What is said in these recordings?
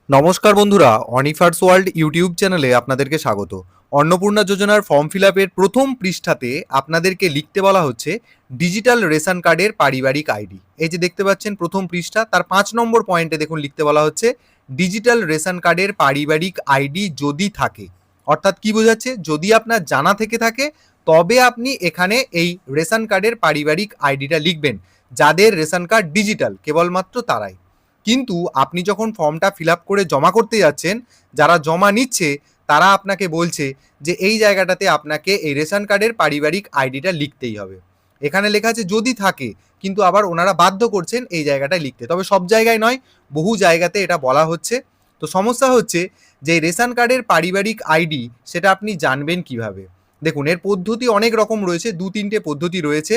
নমস্কার বন্ধুরা, অনিফার্স world YouTube চ্যানেলে আপনাদেরকে স্বাগত। অন্নপূর্ণা যোজনার ফর্ম ফিল আপের প্রথম পৃষ্ঠাতে আপনাদেরকে লিখতে বলা হচ্ছে ডিজিটাল রেশন কার্ডের পারিবারিক আইডি। এই যে দেখতে পাচ্ছেন প্রথম পৃষ্ঠা, তার 5 নম্বর পয়েন্টে দেখুন লিখতে বলা হচ্ছে ডিজিটাল রেশন কার্ডের পারিবারিক আইডি যদি থাকে। অর্থাৎ কি বোঝাচ্ছে? যদি আপনার জানা থেকে থাকে তবে আপনি এখানে এই রেশন কার্ডের পারিবারিক আইডিটা লিখবেন। যাদের রেশন কার্ড ডিজিটাল কেবলমাত্র তারাই। কিন্তু আপনি যখন ফর্মটা ফিল আপ করে জমা করতে যাচ্ছেন, যারা জমা নিচ্ছে তারা আপনাকে বলছে যে এই জায়গাটাতে আপনাকে এই রেশন কার্ডের পারিবারিক আইডিটা লিখতেই হবে। এখানে লেখা আছে যদি থাকে, কিন্তু আবার ওনারা বাধ্য করছেন এই জায়গাটায় লিখতে। তবে সব জায়গায় নয়, বহু জায়গাতে এটা বলা হচ্ছে। তো সমস্যা হচ্ছে যে রেশন কার্ডের পারিবারিক আইডি সেটা আপনি জানবেন কিভাবে? দেখুন, এর পদ্ধতি অনেক রকম রয়েছে, 2-3টে পদ্ধতি রয়েছে।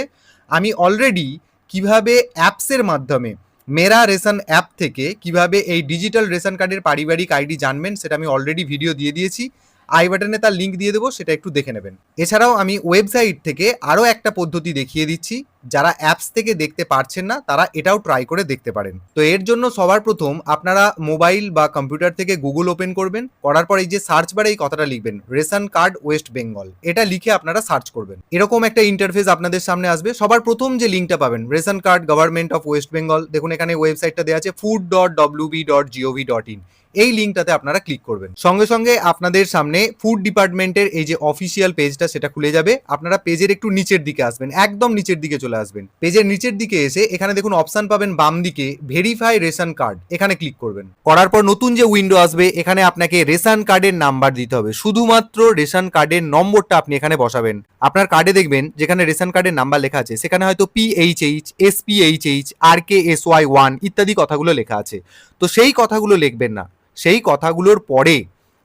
আমি অলরেডি কিভাবে অ্যাপসের মাধ্যমে মেরা রেশন অ্যাপ থেকে কিভাবে এই ডিজিটাল রেশন কার্ডের পারিবারিক আইডি জানবেন সেটা আমি অলরেডি ভিডিও দিয়ে দিয়েছি। আই বাটনে তার লিঙ্ক দিয়ে দেবো, সেটা একটু দেখে নেবেন। এছাড়াও আমি ওয়েবসাইট থেকে আরও একটা পদ্ধতি দেখিয়ে দিচ্ছি। যারা অ্যাপস থেকে দেখতে পারছেন না তারা এটাও ট্রাই করে দেখতে পারেন। তো এর জন্য সবার প্রথম আপনারা মোবাইল বা কম্পিউটার থেকে গুগল ওপেন করবেন। করার পর এই যে সার্চ বারে এই কথাটা লিখবেন রেশন কার্ড ওয়েস্ট বেঙ্গল, এটা লিখে আপনারা সার্চ করবেন। এরকম একটা ইন্টারফেস আপনাদের সামনে আসবে। সবার প্রথম যে লিঙ্কটা পাবেন ration card government of West Bengal, দেখুন এখানে ওয়েবসাইটটা দেওয়া আছে food.wb.gov.in। এই লিঙ্কটাতে আপনারা ক্লিক করবেন। সঙ্গে সঙ্গে আপনাদের সামনে ফুড ডিপার্টমেন্টের এই যে অফিসিয়াল পেজটা সেটা খুলে যাবে। আপনারা পেজের একটু নিচের দিকে আসবেন, একদম নিচের দিকে চলে আসবেন। পেজের নিচের দিকে এসে এখানে দেখুন অপশন পাবেন বাম দিকে ভেরিফাই রেশন কার্ড, এখানে ক্লিক করবেন। করার পর নতুন যে উইন্ডো আসবে এখানে আপনাকে রেশন কার্ডের নাম্বার দিতে হবে। শুধুমাত্র রেশন কার্ডের নম্বরটা আপনি এখানে বসাবেন। আপনার কার্ডে দেখবেন যেখানে রেশন কার্ডের নাম্বার লেখা আছে সেখানে হয়তো PHH, SPHH, RKSY1 ইত্যাদি কথাগুলো লেখা আছে। তো সেই কথাগুলো লিখবেন না, সেই কথাগুলোর পরে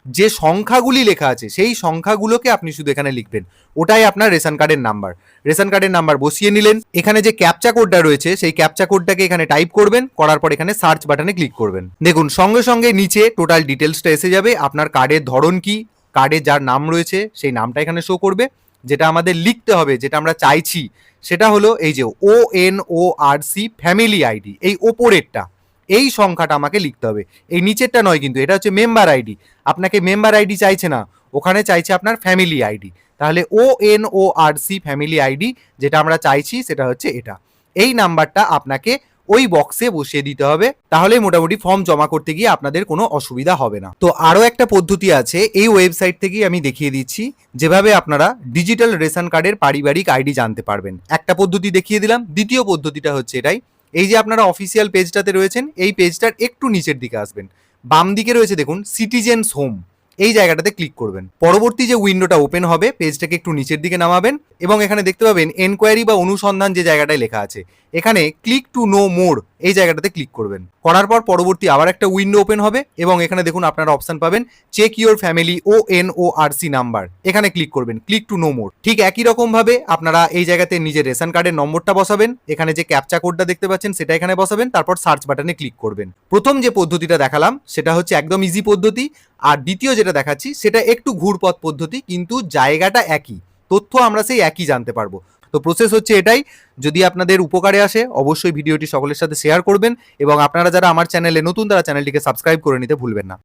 যে সংখ্যাগুলি লেখা আছে সেই সংখ্যাগুলোকে আপনি শুধু এখানে লিখবেন। ওটাই আপনার রেশন কার্ডের নাম্বার। রেশন কার্ডের নাম্বার বসিয়ে নিলেন। এখানে যে ক্যাপচা কোডটা রয়েছে সেই ক্যাপচা কোডটাকে এখানে টাইপ করবেন। করার পর এখানে সার্চ বাটনে ক্লিক করবেন। দেখুন সঙ্গে সঙ্গে নিচে টোটাল ডিটেলসটা এসে যাবে। আপনার কার্ডের ধরন কি, কার্ডে যার নাম রয়েছে সেই নামটা এখানে শো করবে। যেটা আমাদের লিখতে হবে, যেটা আমরা চাইছি সেটা হলো এই যে ONORC ফ্যামিলি আইডি, এই ওপরেরটা, এই সংখ্যাটা আমাকে লিখতে হবে। এই নিচেরটা নয়, কিন্তু এটা হচ্ছে মেম্বার আইডি। আপনাকে মেম্বার আইডি চাইছে না, ওখানে চাইছে আপনার ফ্যামিলি আইডি। তাহলে ONORC ফ্যামিলি আইডি যেটা আমরা চাইছি সেটা হচ্ছে এটা। এই নাম্বারটা আপনাকে ওই বক্সে বসিয়ে দিতে হবে। তাহলে মোটামুটি ফর্ম জমা করতে গিয়ে আপনাদের কোনো অসুবিধা হবে না। তো আরও একটা পদ্ধতি আছে, এই ওয়েবসাইট থেকেই আমি দেখিয়ে দিচ্ছি যেভাবে আপনারা ডিজিটাল রেশন কার্ডের পারিবারিক আইডি জানতে পারবেন। একটা পদ্ধতি দেখিয়ে দিলাম, দ্বিতীয় পদ্ধতিটা হচ্ছে এটাই। এই যে আপনারা অফিসিয়াল পেজটাতে রয়েছেন, এই পেজটার একটু নিচের দিকে আসবেন। বাম দিকে রয়েছে দেখুন সিটিজেন্স হোম, এই জায়গাটাতে ক্লিক করবেন। পরবর্তী যে উইন্ডোটা ওপেন হবে পেজটাকে একটু নিচের দিকে নামাবেন এবং এখানে দেখতে পাবেন এনকোয়ারি বা অনুসন্ধান যে জায়গাটায় লেখা আছে এখানে ক্লিক টু নো মোর, এই জায়গাটাতে ক্লিক করবেন। করার পর পরবর্তী আবার একটা উইন্ডো ওপেন হবে এবং এখানে দেখুন আপনারা অপশন পাবেন check your family ONORC number, এখানে ক্লিক করবেন ক্লিক টু নো মোর। ঠিক একই রকম ভাবে আপনারা এই জায়গাতে নিজের রেশন কার্ডের নম্বরটা বসাবেন। এখানে যে ক্যাপচা কোডটা দেখতে পাচ্ছেন সেটা এখানে বসাবেন, তারপর সার্চ বাটনে ক্লিক করবেন। প্রথম যে পদ্ধতিটা দেখালাম সেটা হচ্ছে একদম ইজি পদ্ধতি, আর দ্বিতীয় যেটা দেখাচ্ছি সেটা একটু ঘুরপথ পদ্ধতি, কিন্তু জায়গাটা একই, তথ্য আমরা সেই একই জানতে পারবো। তো প্রসেস হচ্ছে এটাই। যদি আপনাদের উপকারে আসে অবশ্যই ভিডিওটি সকলের সাথে শেয়ার করবেন এবং আপনারা যারা আমার চ্যানেলে নতুন তারা চ্যানেলটিকে সাবস্ক্রাইব করে নিতে ভুলবেন না।